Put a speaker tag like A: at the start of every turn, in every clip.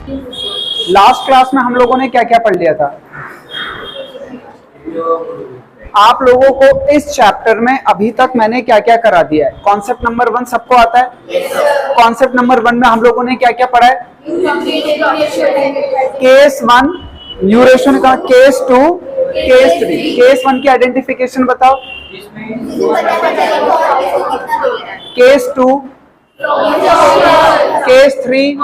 A: Last class में हम लोगों ने क्या क्या पढ़ लिया था? आप लोगों को इस चैप्टर में अभी तक मैंने क्या क्या करा दिया है? कॉन्सेप्ट नंबर 1 सबको आता है? कॉन्सेप्ट नंबर 1 में हम लोगों ने क्या क्या पढ़ा है? केस 1 न्यूरेशन का, केस 2, केस 3। केस 1 की आइडेंटिफिकेशन बताओ। केस 2, केस 3,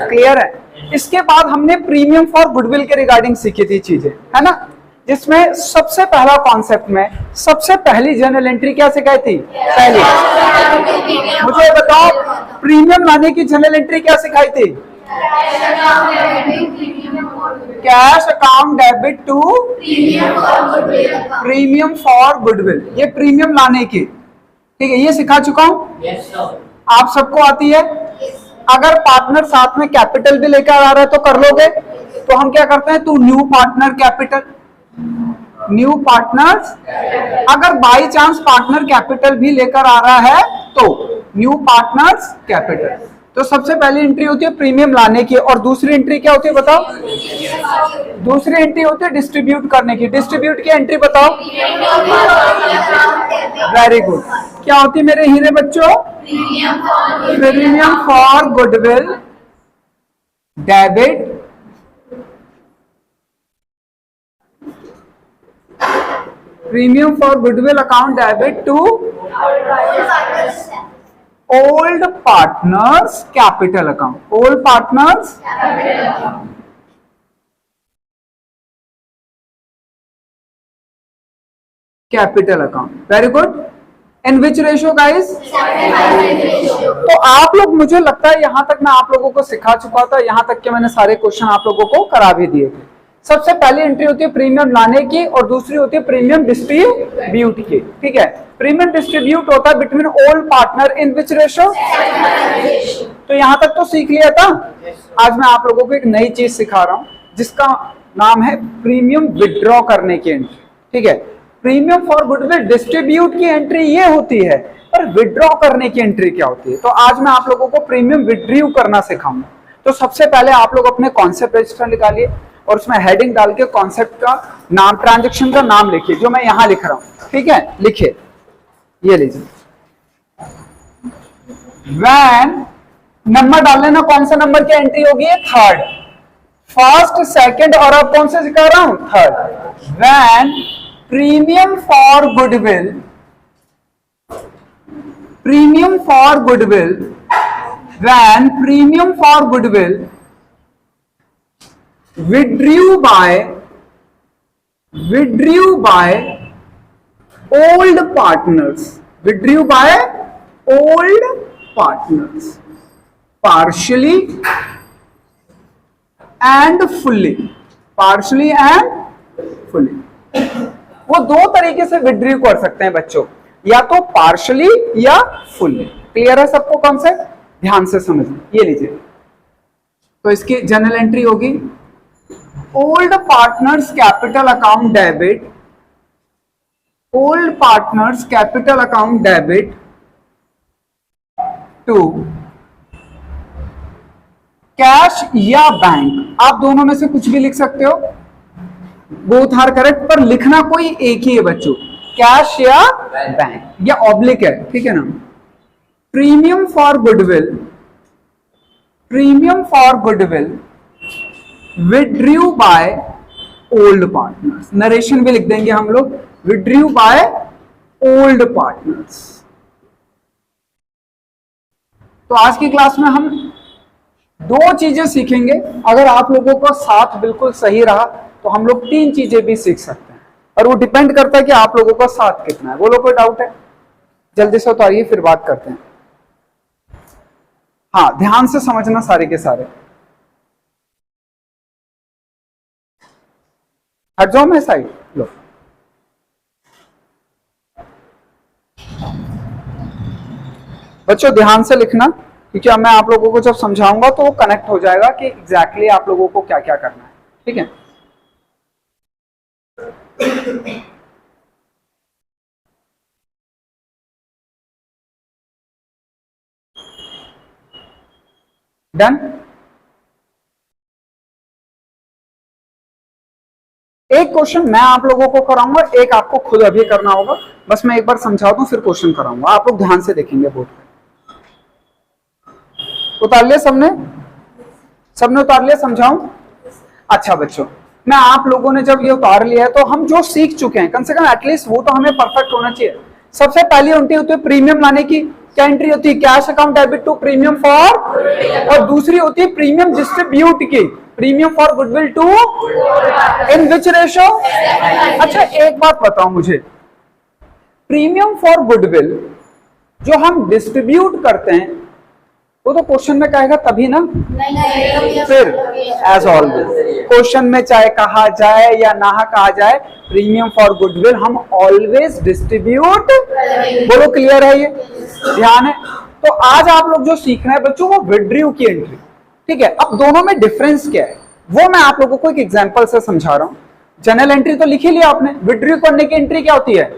A: क्लियर है? इसके बाद हमने प्रीमियम फॉर गुडविल के रिगार्डिंग सीखी थी चीजें, है ना, जिसमें सबसे पहला कॉन्सेप्ट में सबसे पहली जर्नल एंट्री क्या सिखाई थी? पहली। मुझे बताओ प्रीमियम लाने की जर्नल एंट्री क्या सिखाई थी? Cash account debit to premium for goodwill, ये प्रीमियम लाने की, ठीक है, ये सिखा चुका हूं। आप सबको आती है? अगर पार्टनर साथ में कैपिटल भी लेकर आ रहा है तो कर लोगे? तो हम क्या करते हैं, to new partner capital, new partners. अगर बाई चांस पार्टनर कैपिटल भी लेकर आ रहा है तो न्यू पार्टनर्स कैपिटल। तो सबसे पहली एंट्री होती है प्रीमियम लाने की, और दूसरी एंट्री क्या होती है बताओ? दूसरी एंट्री होती है डिस्ट्रीब्यूट करने की। डिस्ट्रीब्यूट की एंट्री बताओ। Very good. क्या होती है मेरे हीरे बच्चों? Premium for goodwill debit premium for goodwill account debit to old partners capital account. Old partners capital account. Very good. In which ratio guys? तो आप लोग, मुझे लगता है यहां तक मैं आप लोगों को सिखा चुका था, यहां तक के मैंने सारे क्वेश्चन आप लोगों को करा भी दिए थे। सबसे पहली एंट्री होती है प्रीमियम लाने की और दूसरी होती है प्रीमियम डिस्ट्रीब्यूट की, ठीक है। प्रीमियम डिस्ट्रीब्यूट होता है between all partner in which ratio? तो यहां तक तो सीख लिया था। आज मैं आप लोगों को एक नई चीज सिखा रहा हूं जिसका नाम है प्रीमियम विड्रॉ करने की एंट्री, ठीक है। प्रीमियम फॉर गुडविल डिस्ट्रीब्यूट की एंट्री ये होती है, पर विड्रॉ करने की एंट्री क्या होती है? तो आज मैं आप लोगों को प्रीमियम विड्रीव करना सिखाऊंगा। तो सबसे पहले आप लोग अपने कॉन्सेप्ट रजिस्टर निकालिए और उसमें हेडिंग डाल के कॉन्सेप्ट का नाम, ट्रांजैक्शन का नाम लिखिए, जो मैं यहां लिख रहा हूं, ठीक है, लिखिए, ये लीजिए। वैन नंबर डाल लेना, कौन सा नंबर की एंट्री होगी? थर्ड। फर्स्ट, सेकंड और अब कौन से सिखा रहा हूं? Third. When premium for goodwill, premium for goodwill, when premium for goodwill withdrew by old partners, withdrew by old partners partially and fully, partially and fully। वो दो तरीके से विड्रीव कर सकते हैं बच्चों, या तो पार्शली या फुल्ली। क्लियर है सबको कॉन्सेप्ट? ध्यान से समझिए, ये लीजिए। तो इसकी जनरल एंट्री होगी old partners capital account debit, old partners capital account debit to cash या बैंक। आप दोनों में से कुछ भी लिख सकते हो, बोथ आर करेक्ट, पर लिखना कोई एक ही है बच्चों, कैश या बैंक, या ऑब्लिक है, ठीक है ना। Premium for goodwill, premium for goodwill विड्रीव by old partners. Narration भी लिख देंगे हम लोग, विड्रीव बाय ओल्ड पार्टनर्स। तो आज की क्लास में हम दो चीजें सीखेंगे। अगर आप लोगों का साथ बिल्कुल सही रहा तो हम लोग तीन चीजें भी सीख सकते हैं, और वो डिपेंड करता है कि आप लोगों का साथ कितना है। बोलो कोई डाउट है? जल्दी से उतारिए, फिर बात करते हैं। हाँ, ध्यान से समझना सारे के सारे। हट जाओ मैं साइड लो। बच्चों ध्यान से लिखना, क्योंकि अब मैं आप लोगों को जब समझाऊंगा तो वो कनेक्ट हो जाएगा कि एग्जैक्टली आप लोगों को क्या क्या करना है, ठीक है। डन? एक क्वेश्चन मैं आप लोगों को कराऊंगा, एक आपको खुद अभी करना होगा। बस मैं एक बार समझाता हूं फिर क्वेश्चन कराऊंगा, आप लोग ध्यान से देखेंगे बोर्ड पे। उतार लिया सबने? सबने उतार लिया? समझाऊं? अच्छा बच्चों, मैं आप लोगों ने जब ये उतार लिया है तो हम जो सीख चुके हैं कम से कम एटलीस्ट वो तो हमें परफेक्ट होना चाहिए। सबसे पहली एंट्री होती है प्रीमियम लाने की। क्या एंट्री होती है? Cash account debit to premium for, और दूसरी होती है प्रीमियम डिस्ट्रीब्यूट की, premium for goodwill to, in which ratio? अच्छा एक बात बताओ मुझे, प्रीमियम फॉर गुडविल जो हम डिस्ट्रीब्यूट करते हैं वो तो क्वेश्चन में कहेगा तभी ना? नहीं। फिर एज ऑलवेज क्वेश्चन में चाहे कहा जाए या ना कहा जाए, प्रीमियम फॉर गुडविल हम ऑलवेज डिस्ट्रीब्यूट। बोलो क्लियर है? ये ध्यान है? तो आज आप लोग जो सीख रहे हैं बच्चों वो विड्रू की एंट्री, ठीक है। अब दोनों में डिफरेंस क्या है वो मैं आप लोगों को एक एग्जांपल से समझा रहा हूं। जनरल एंट्री तो लिख ही लिया आपने, विड्रू करने की एंट्री क्या होती है?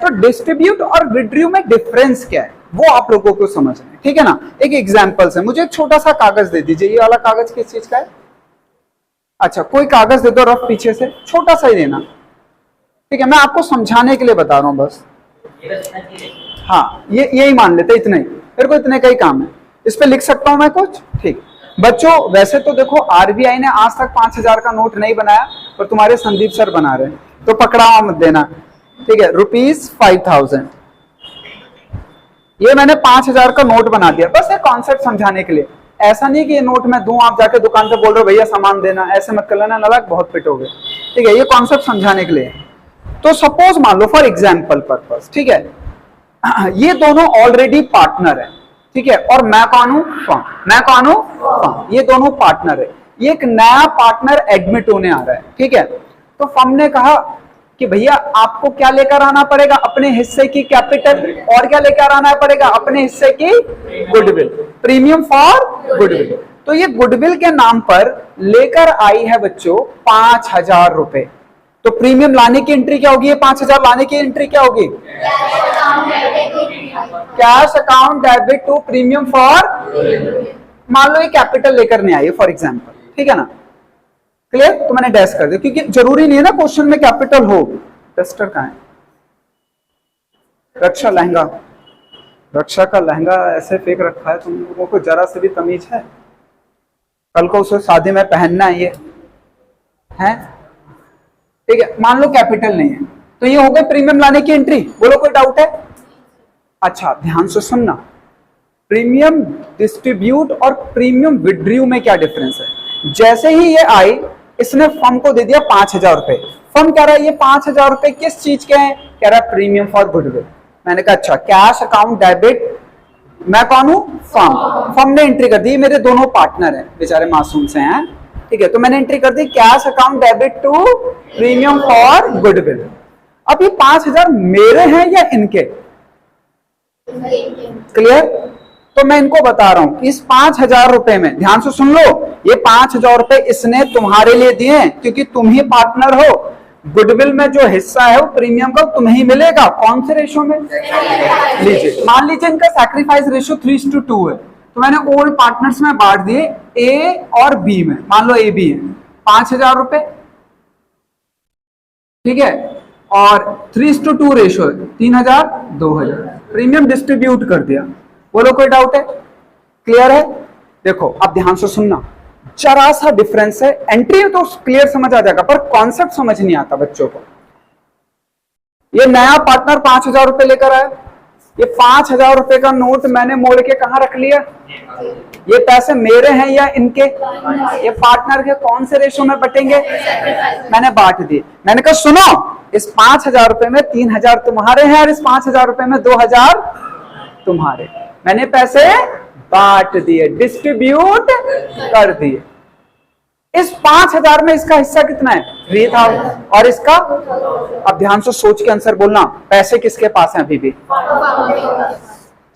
A: तो डिस्ट्रीब्यूट और विड्रू में डिफरेंस क्या है वो आप लोगों को समझना है, ठीक है ना। एक एग्जांपल से मुझे एक छोटा सा कागज दे दीजिए। ये वाला कागज किस चीज का है? अच्छा कोई कागज दे दो रफ पीछे से, छोटा सा ही देना, ठीक है। मैं आपको समझाने के लिए बता रहा हूं बस। हाँ ये यही मान लेते, इतना ही, मेरे को इतने का ही काम है। इस पे लिख सकता हूं मैं कुछ? ठीक बच्चों, वैसे तो देखो आरबीआई ने आज तक 5000 का नोट नहीं बनाया, पर तुम्हारे संदीप सर बना रहे हैं, तो पकड़ा मत देना, ठीक है। ₹5000 ये मैंने 5000 का नोट बना दिया, बस एक कॉन्सेप्ट समझाने के लिए। ऐसा नहीं कि ये नोट मैं दूं, आप जाके दुकान पे बोल रहे हो भैया सामान देना, ऐसे मत कर लेना, नालायक बहुत पिटोगे, ठीक है। ये कॉन्सेप्ट समझाने के लिए। तो सपोज मान लो फॉर एग्जाम्पल पर्पस, ठीक है, ये दोनों ऑलरेडी पार्टनर है, ठीक है, और मैं कौन हूं? फर्म। मैं कौन हूं? फर्म। ये दोनों पार्टनर है, ये एक नया पार्टनर एडमिट होने आ रहा है, ठीक है। तो फर्म ने कहा कि भैया आपको क्या लेकर आना पड़ेगा? अपने हिस्से की कैपिटल, और क्या लेकर आना पड़ेगा? अपने हिस्से की गुडविल, प्रीमियम फॉर गुडविल। तो ये गुडविल के नाम पर लेकर आई है बच्चों 5000 रुपए। तो प्रीमियम लाने की एंट्री क्या होगी? ये 5000 लाने की एंट्री क्या होगी? Cash account debit to premium for, मान लो ये कैपिटल लेकर नहीं आई फॉर एग्जाम्पल, ठीक है ना। क्लियर? तो मैंने डैश कर दिया क्योंकि जरूरी नहीं है ना क्वेश्चन में कैपिटल हो। डस्टर कहां है? रक्षा लहंगा, रक्षा का लहंगा ऐसे फेंक रखा है, तुम लोगों को जरा से भी तमीज है? कल को उसे शादी में पहनना है ये है, ठीक है। मान लो कैपिटल नहीं है, तो ये हो गई प्रीमियम लाने की एंट्री। बोलो कोई डाउट है? अच्छा ध्यान से सुनना, प्रीमियम डिस्ट्रीब्यूट और प्रीमियम विड्रू में क्या डिफरेंस है। जैसे ही ये आई, इसने फर्म को दे दिया 5000 रुपए। फर्म कह रहा है ये 5000 रुपए किस चीज के हैं? कह रहा है प्रीमियम फॉर गुडविल। मैंने कहा अच्छा, कैश अकाउंट डेबिट, मैं कौन हूं? फर्म। फर्म ने एंट्री कर दी, मेरे दोनों पार्टनर हैं, बेचारे मासूम से हैं, ठीक है। तो मैंने एंट्री कर दी cash account debit to premium for goodwill. अब ये 5000 मेरे हैं या इनके? क्लियर? तो मैं इनको बता रहा हूं इस 5000 रुपए में, ध्यान से सुन लो, ये 5000 रुपए इसने तुम्हारे लिए दिए हैं क्योंकि तुम ही पार्टनर हो। गुडविल में जो हिस्सा है वो प्रीमियम का तुम्हें ही मिलेगा। कौन से रेशो में? लीजिए, मान लीजिए इनका सैक्रिफाइस रेशो 3:2 है, तो मैंने ओल्ड पार्टनर्स में बांट दिए ए और बी में। मान लो ए बी है 5000 रुपए, ठीक है, और 3:2 रेशो है, 3000 2000, प्रीमियम डिस्ट्रीब्यूट कर दिया। बोलो कोई डाउट है? क्लियर है? देखो अब ध्यान से सुनना, जरा सा डिफरेंस है। एंट्री तो क्लियर समझ आ जाएगा, पर कॉन्सेप्ट समझ नहीं आता बच्चों को। ये नया पार्टनर 5000 रुपए लेकर आया, ये 5000 रुपए का नोट मैंने मोड़ के कहां रख लिया? ये पैसे मेरे हैं या इनके? ये पार्टनर के कौन से रेशो में बटेंगे? मैंने बांट दिए। मैंने कहा सुनो, इस 5000 रुपए में 3000 तुम्हारे हैं और इस 5000 रुपए में 2000 तुम्हारे। मैंने पैसे बांट दिए, डिस्ट्रीब्यूट कर दिए। इस 5000 में इसका हिस्सा कितना है? 3000। और इसका? अब ध्यान से सोच के आंसर बोलना। पैसे किसके पास हैं? अभी भी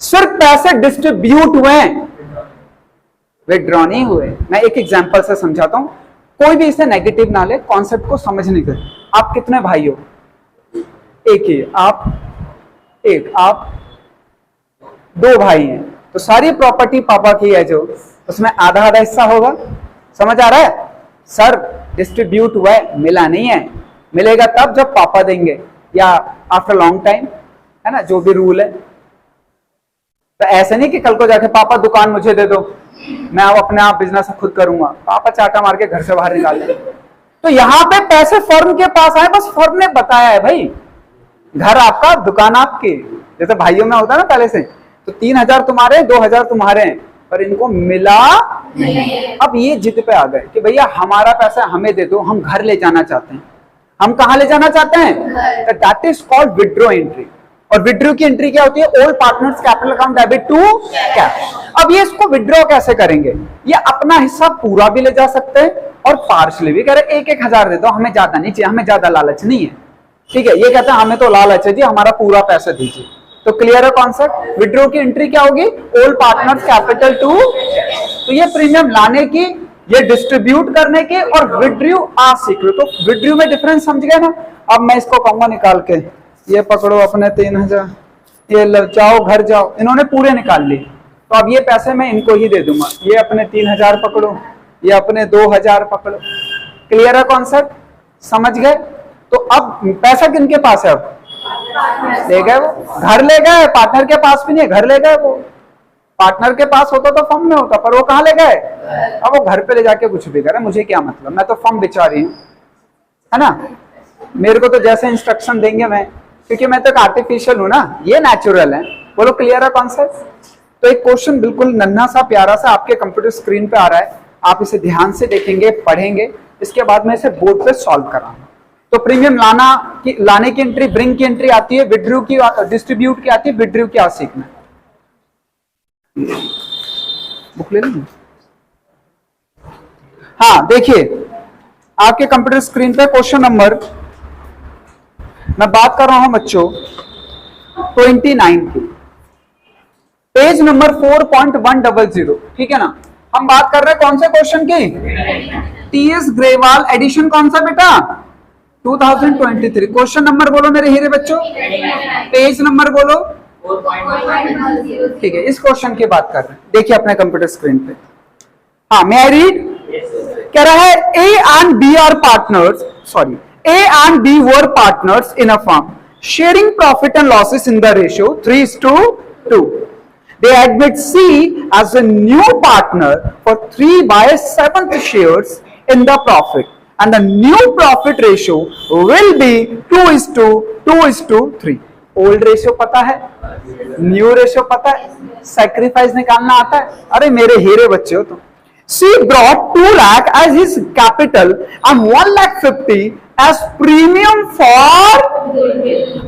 A: सिर्फ पैसे डिस्ट्रीब्यूट हुए, विड्रॉ नहीं हुए। मैं एक एग्जांपल से समझाता हूं, कोई भी इसे नेगेटिव ना ले, कॉन्सेप्ट को समझने के। आप कितने भाई हो? एक ही। आप एक, आप 2 भाई हैं, तो सारी प्रॉपर्टी पापा की है, जो उसमें आधा आधा हिस्सा होगा। समझ आ रहा है? सर डिस्ट्रीब्यूट हुआ है, मिला नहीं है, मिलेगा तब जब पापा देंगे या आफ्टर लॉन्ग टाइम, है ना, जो भी रूल है। तो ऐसा नहीं कि कल को जाके पापा दुकान मुझे दे दो, मैं अब अपने आप बिजनेस खुद करूंगा, पापा चाटा मार के घर से बाहर निकाल दे। तो यहां पे पैसे फर्म के पास आए, बस फर्म ने बताया है भाई घर आपका दुकान आपकी, जैसे भाइयों में होता है ना पहले से, तो 3,000 तुम्हारे 2,000 तुम्हारे हैं, पर इनको मिला नहीं। अब ये जिद पे आ गए कि भैया हमारा पैसा हमें दे दो, हम घर ले जाना चाहते हैं। हम कहां ले जाना चाहते हैं? That is called withdraw entry. और विड्रॉ की एंट्री क्या होती है? Old partners capital account debit to cash. अब ये इसको विड्रॉ कैसे करेंगे? ये अपना हिस्सा पूरा भी ले जा सकते हैं और पार्शली भी कह रहे 1,000 दे दो, हमें ज्यादा नहीं चाहिए, हमें ज्यादा लालच नहीं है, ठीक है। ये कहते हैं हमें तो लालच है जी, हमारा पूरा पैसा दीजिए। तो क्लियर है कॉन्सेप्ट? विड्रॉ की एंट्री क्या होगी? Old partners capital to cash. तो ये प्रीमियम लाने की, ये डिस्ट्रीब्यूट करने की, और विड्रॉ आ सीक्रेट। तो विड्रॉ में डिफरेंस समझ गए ना? अब मैं इसको कहूंगा निकाल के, ये पकड़ो अपने 3,000, ये जाओ घर जाओ, इन्होंने पूरे निकाल लिए, तो अब ये पैसे मैं इनको ही दे दूंगा। ये अपने 3,000 पकड़ो, ये अपने 2,000 पकड़ो। क्लियर है कॉन्सेप्ट? समझ गए? तो अब पैसा किनके पास है? अब ले गए वो, घर ले गए, पार्टनर के पास भी नहीं, घर ले गए वो। पार्टनर के पास होता तो फर्म में होता, पर वो कहां ले गए? अब वो घर पे ले जाके कुछ भी करे, मुझे क्या मतलब, मैं तो फर्म बिचा रही हूं, है ना। मेरे को तो जैसे इंस्ट्रक्शन देंगे मैं, क्योंकि मैं तो एक आर्टिफिशियल हूं ना, ये नेचुरल है। बोलो क्लियर है कॉन्सेप्ट? तो एक क्वेश्चन बिल्कुल नन्हा सा प्यारा सा आपके कंप्यूटर स्क्रीन पे आ रहा है, आप इसे ध्यान से देखेंगे, पढ़ेंगे, इसके बाद मैं इसे बोर्ड पे सॉल्व कराऊंगा। तो प्रीमियम लाने की एंट्री, ब्रिंग की एंट्री आती है, विड्रॉ की, डिस्ट्रीब्यूट की आती है, विड्रॉ की सीखना। बुक ले लेंगे? हाँ देखिए आपके कंप्यूटर स्क्रीन पे क्वेश्चन नंबर, मैं बात कर रहा हूं बच्चों 29 की, पेज नंबर 4.100, ठीक है ना। हम बात कर रहे हैं कौन से क्वेश्चन की? टीएस ग्रेवाल एडिशन कौन सा बेटा? 2023। क्वेश्चन नंबर बोलो मेरे हीरे बच्चों, पेज नंबर बोलो, ठीक है। इस क्वेश्चन की बात कर रहे हैं, देखिए अपने कंप्यूटर स्क्रीन पे। हाँ मैं रीड, कह रहा है A and B are partners, sorry, A and B were partners in a firm, sharing profit and losses in the ratio 3:2. They admit C as a new partner for 3/7 shares in the profit, and the new profit ratio will be 2:3. Old ratio पता है, new ratio पता है, sacrifice निकालना आता है। अरे मेरे हीरे बच्चे हो तुम। C brought 2 lakh as his capital and 1,50,000 as premium for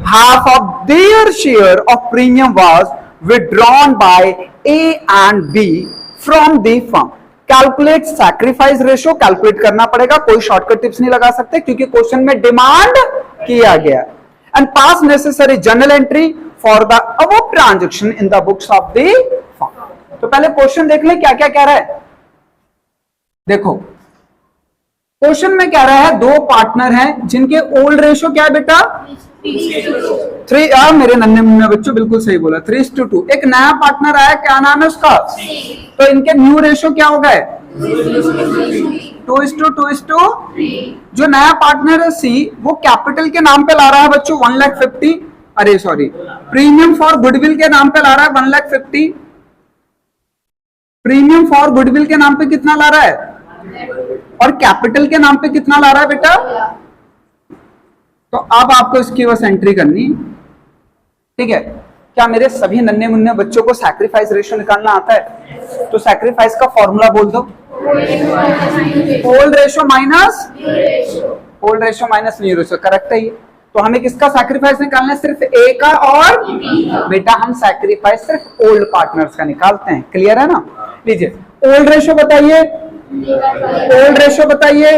A: half of their share of premium was withdrawn by A and B from the firm. Calculate sacrifice ratio, calculate करना पड़ेगा, कोई शॉर्टकट टिप्स नहीं लगा सकते क्योंकि question में demand किया गया। And pass necessary journal entry for the above transaction in the books of the firm. तो पहले क्वेश्चन देख ले क्या क्या कह रहा है। देखो क्वेश्चन में कह रहा है दो पार्टनर हैं जिनके ओल्ड रेशो क्या है बेटा? 3। मेरे नन्हे मुन्ने बच्चों बिल्कुल सही बोला, 3:2। एक नया पार्टनर आया, क्या नाम है उसका? तो इनके न्यू रेशो क्या हो गए? 2:2:3। जो नया पार्टनर है सी, वो कैपिटल के नाम पे ला रहा है बच्चों 1,50,000, अरे सॉरी, प्रीमियम फॉर गुडविल के नाम पे ला रहा है 1,50,000। प्रीमियम फॉर गुडविल के नाम पे कितना ला रहा है? और कैपिटल के नाम पे कितना ला रहा है बेटा? तो अब आपको इसकी बस एंट्री करनी, ठीक है। क्या मेरे सभी नन्हे मुन्ने बच्चों को सैक्रिफाइस रेशियो निकालना आता है? तो सैक्रिफाइस का फॉर्मूला बोल दो, old ratio minus new ratio, correct है ये। तो हमें किसका सैक्रिफाइस निकालना है? सिर्फ ए का, और बेटा हम सैक्रिफाइस सिर्फ ओल्ड पार्टनर्स का निकालते हैं। क्लियर है ना? लीजिए ओल्ड रेशियो बताइए, ओल्ड रेशियो बताइए,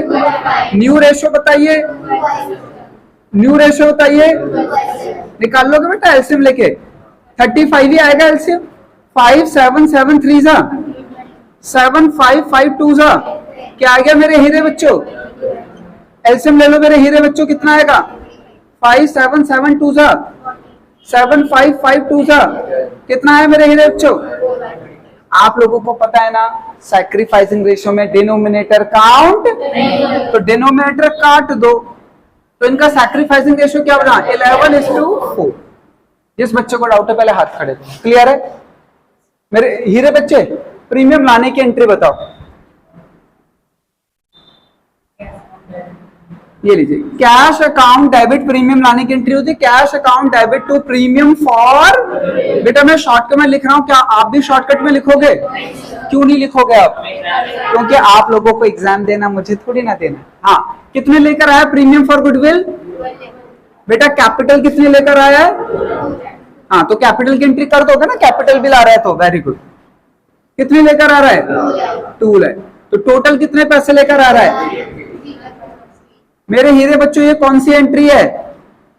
A: न्यू रेशियो बताइए, न्यू रेशियो बताइए। निकाल लोगे बेटा एलसीएम लेके? 35 ही आएगा एलसीएम। 5 7 7 3 जा 7 5 5 2 जा, क्या आ गया मेरे हीरे बच्चों? एलसीएम ले लो मेरे हीरे बच्चों, कितना आएगा? 5 7 7 2 जा 7 5 5 2 जा, कितना है मेरे हीरे बच्चों? आप लोगों को पता है ना सैक्रिफाइसिंग रेशियो में डिनोमिनेटर काउंट, तो डिनोमिनेटर काट दो, तो इनका सैक्रिफाइसिंग रेशियो क्या बना 11:4। जिस बच्चे को डाउट है पहले हाथ खड़े करो। क्लियर है मेरे हीरे बच्चे? प्रीमियम लाने की एंट्री बताओ। ये लीजिए, कैश अकाउंट डेबिट प्रीमियम लाने की एंट्री होती है cash account debit to premium for. बेटा मैं शॉर्टकट में लिख रहा हूं, क्या आप भी शॉर्टकट में लिखोगे? क्यों नहीं लिखोगे आप? क्योंकि आप लोगों को एग्जाम देना, मुझे थोड़ी ना देना। हाँ, कितने लेकर आया प्रीमियम फॉर गुडविल? बेटा कैपिटल कितने लेकर आया है? हाँ, तो कैपिटल की एंट्री कर दोगे ना, कैपिटल बिल आ रहा है तो वेरी गुड। कितने लेकर आ रहा है? 2 है। तो टोटल कितने पैसे लेकर आ रहा है मेरे हीरे बच्चों? ये कौन सी एंट्री है?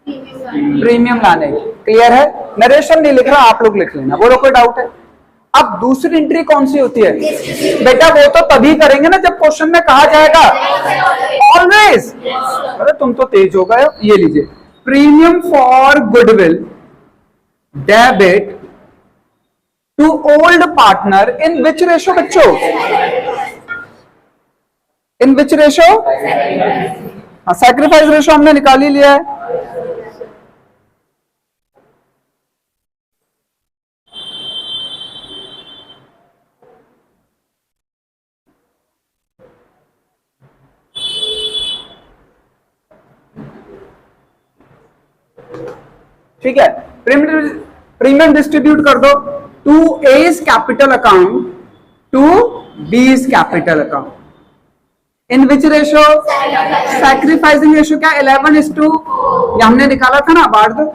A: प्रीमियम लाने की। क्लियर है? नरेशन नहीं लिख रहा, आप लोग लिख लेना, बोलो कोई डाउट है? अब दूसरी एंट्री कौन सी होती है? बेटा वो तो तभी करेंगे ना जब क्वेश्चन में कहा जाएगा ऑलवेज। अरे तुम तो तेज हो गए। ये लीजिए, premium for goodwill debit to old partner in which ratio बच्चों? In which ratio? Sacrifice ratio हमने निकाल ही लिया है। ठीक है, प्रीमियम डिस्ट्रीब्यूट कर दो to A's capital account to B's capital account. In which ratio? Sacrificing ratio क्या 11:2 ये हमने निकाला था ना, बांट दो।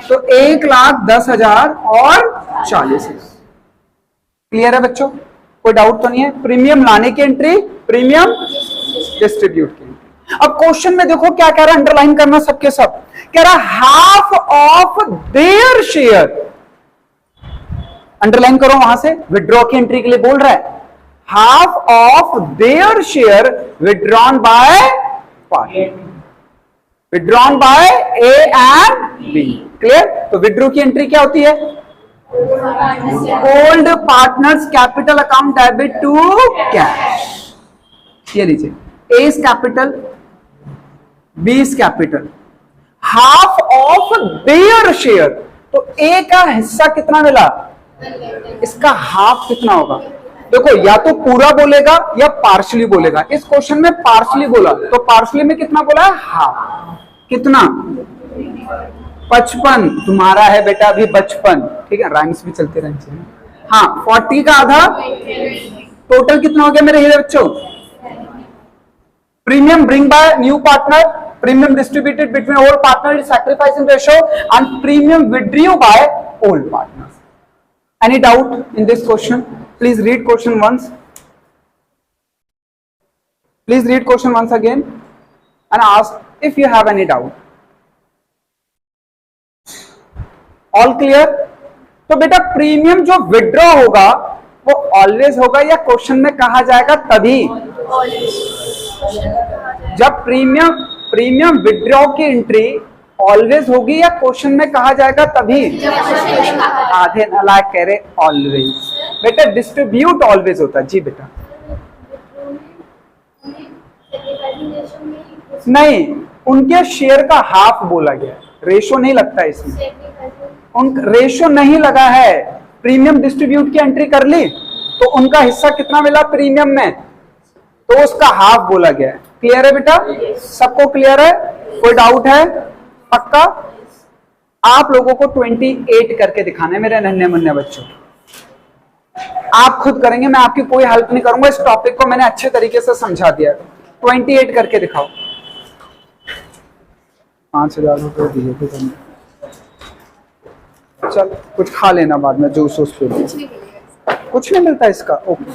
A: तो 1,10,000 और 40,000। क्लियर है बच्चों? कोई डाउट तो नहीं है? प्रीमियम लाने की एंट्री, प्रीमियम डिस्ट्रीब्यूट की एंट्री। अब क्वेश्चन में देखो क्या कह रहा है, अंडरलाइन करना सबके सब। कह रहा half of their share, underline करो वहां से, विड्रॉ की एंट्री के लिए बोल रहा है। half of their share withdrawn by party, withdrawn by A and B. Clear? तो विड्रॉ की एंट्री क्या होती है? Old partners capital account debit to cash. ये लीजिए, A is capital, B is capital, half of their share. तो A का हिस्सा कितना मिला, इसका हाफ कितना होगा? देखो या तो पूरा बोलेगा या पार्शली बोलेगा। इस क्वेश्चन में पार्शली बोला, तो पार्शली में कितना बोला है? हाफ। कितना? 55। तुम्हारा है बेटा अभी बचपन। ठीक है, राइम्स भी चलते रहने चाहिए। हाँ, 40 का आधा, टोटल कितना हो गया मेरे हीरे बच्चों? Premium bring by new partner, premium distributed between old partner, sacrificing ratio, and premium withdrew by old partner. Any doubt in this question? Please read question once. Please read question once again and ask if you have any doubt. All clear? तो बेटा premium जो withdraw होगा वो always होगा या question में कहा जाएगा तभी? जब प्रीमियम विड्रॉ की एंट्री ऑलवेज होगी या क्वेश्चन में कहा जाएगा तभी? आधे नालायक कह रहे ऑलवेज। बेटा डिस्ट्रीब्यूट ऑलवेज होता है। जी बेटा नहीं, उनके शेयर का हाफ बोला गया, रेशो नहीं लगता इसमें। उन रेशो नहीं लगा है, प्रीमियम डिस्ट्रीब्यूट की एंट्री कर ली तो उनका हिस्सा कितना मिला प्रीमियम में, तो उसका हाफ बोला गया है। क्लियर है बेटा? सबको क्लियर है? कोई डाउट है? पक्का? आप लोगों को 28 करके दिखाना है मेरे नन्हे मुन्ने बच्चों। आप खुद करेंगे, मैं आपकी कोई हेल्प नहीं करूंगा। इस टॉपिक को मैंने अच्छे तरीके से समझा दिया। 28 करके दिखाओ। 5,000 रुपये दिए थे तुमने, चल कुछ खा लेना बाद में, जूस वूस पी लेना। कुछ नहीं मिलता इसका? ओके,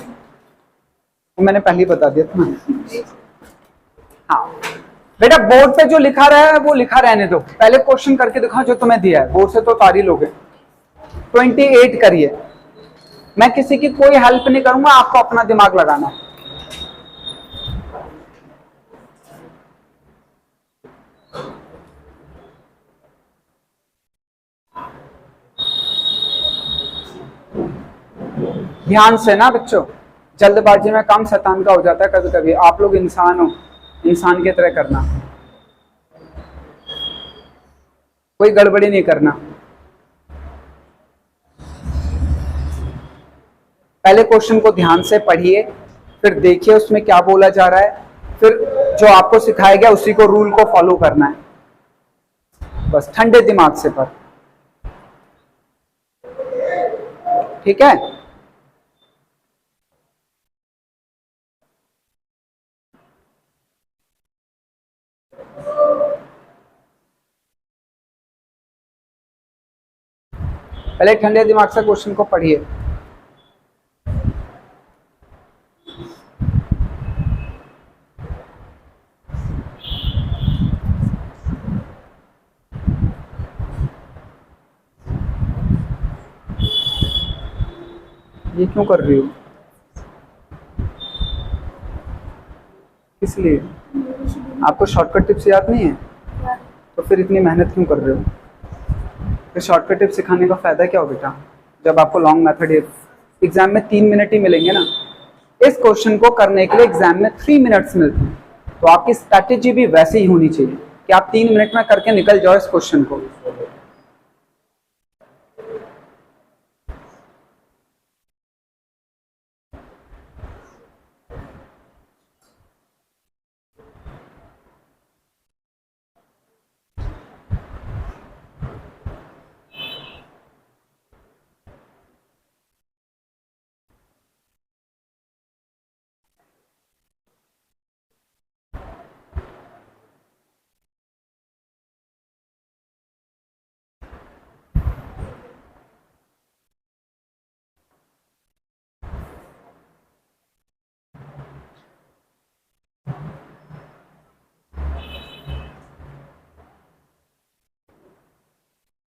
A: वो मैंने पहले ही बता दिया था ना। हाँ बेटा, बोर्ड पे जो लिखा रहा है वो लिखा रहने दो, पहले क्वेश्चन करके दिखाओ जो तुम्हें दिया है। बोर्ड से तो तारी लोगे। 28 करिए, मैं किसी की कोई हेल्प नहीं करूंगा, आपको अपना दिमाग लगाना है। ध्यान से ना बच्चों, जल्दबाजी में काम शैतान का हो जाता है कभी कभी। आप लोग इंसान हो, इंसान की तरह करना, कोई गड़बड़ी नहीं करना। पहले क्वेश्चन को ध्यान से पढ़िए, फिर देखिए उसमें क्या बोला जा रहा है, फिर जो आपको सिखाया गया उसी को, रूल को फॉलो करना है, बस ठंडे दिमाग से पढ़, ठीक है। पहले ठंडे दिमाग से क्वेश्चन को पढ़िए। ये क्यों कर रही हो, इसलिए आपको शॉर्टकट टिप्स याद नहीं है तो फिर इतनी मेहनत क्यों कर रहे हो? फिर शॉर्टकट टिप्स सिखाने का फायदा क्या हो बेटा, जब आपको लॉन्ग मेथड एग्जाम में 3 मिनट ही मिलेंगे ना। इस क्वेश्चन को करने के लिए एग्जाम में 3 मिनट्स मिलते हैं, तो आपकी स्ट्रैटेजी भी वैसे ही होनी चाहिए कि आप 3 मिनट में करके निकल जाओ इस क्वेश्चन को।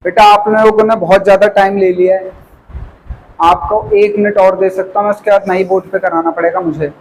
A: बेटा आप लोगों ने बहुत ज्यादा टाइम ले लिया है, आपको 1 मिनट और दे सकता हूँ, उसके बाद नई बोर्ड पे कराना पड़ेगा मुझे।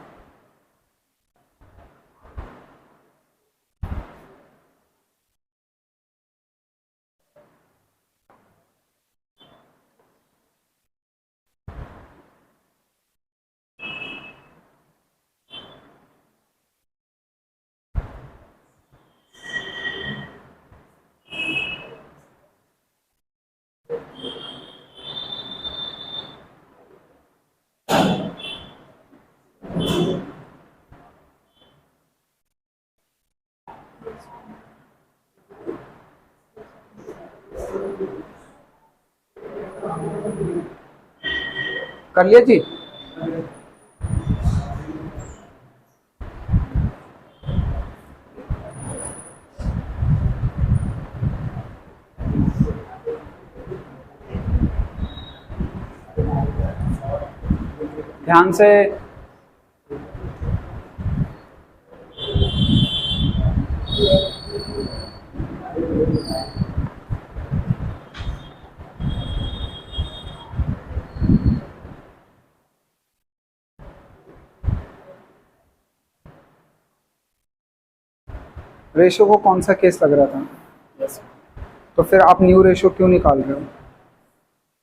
A: कर लिया जी? ध्यान से रेशो को कौन सा केस लग रहा था? yes. तो फिर आप न्यू रेशो क्यों निकाल रहे हो?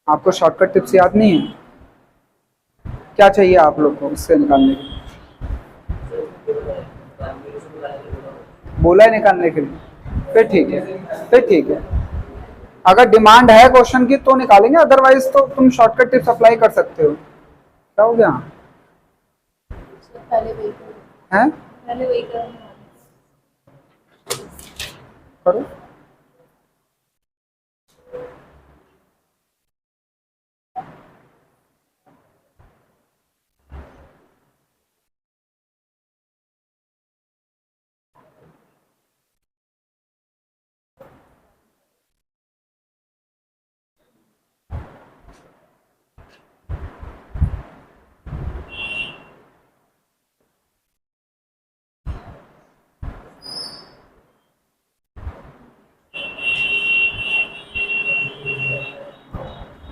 A: आपको शॉर्टकट टिप्स याद नहीं है? क्या चाहिए आप लोग को इससे निकालने के लिए? बोला है निकालने के लिए, फिर ठीक है, फिर ठीक है। अगर डिमांड है क्वेश्चन की तो निकालेंगे, अदरवाइज तो तुम शॉर्टकट टिप्स अप्लाई कर सकते हो। क्या हो गया? पहले वही करो।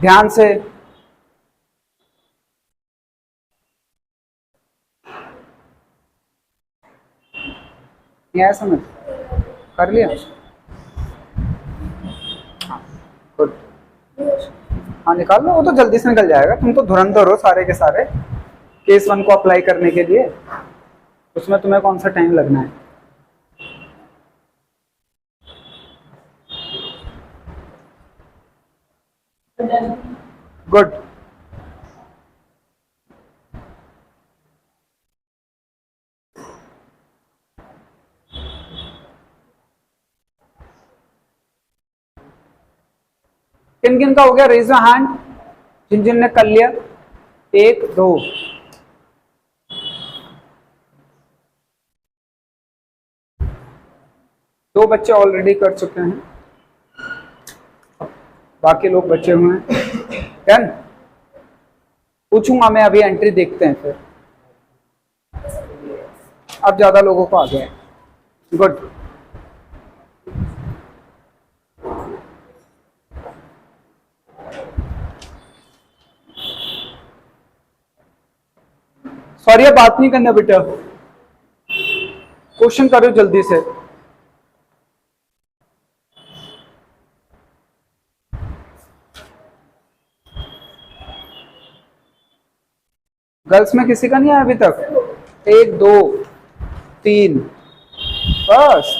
A: ध्यान से नहीं आया समझ? कर लिया? हाँ गुड। हाँ निकाल लो, वो तो जल्दी से निकल जाएगा। तुम तो धुरंधर हो सारे के सारे केस 1 को अप्लाई करने के लिए, उसमें तुम्हें कौन सा टाइम लगना है। गुड। किन किन का हो गया, रेज योर हैंड जिन जिन ने कर लिया। 1 2 2 बच्चे ऑलरेडी कर चुके हैं, बाकी लोग बचे हुए हैं। 10 पूछूंगा मैं अभी, एंट्री देखते हैं फिर। अब ज्यादा लोगों को आ गया है। गुड। सॉरी अब बात नहीं करना बेटा, क्वेश्चन करो जल्दी से। गर्ल्स में किसी का नहीं आया अभी तक? 1 2 3 बस,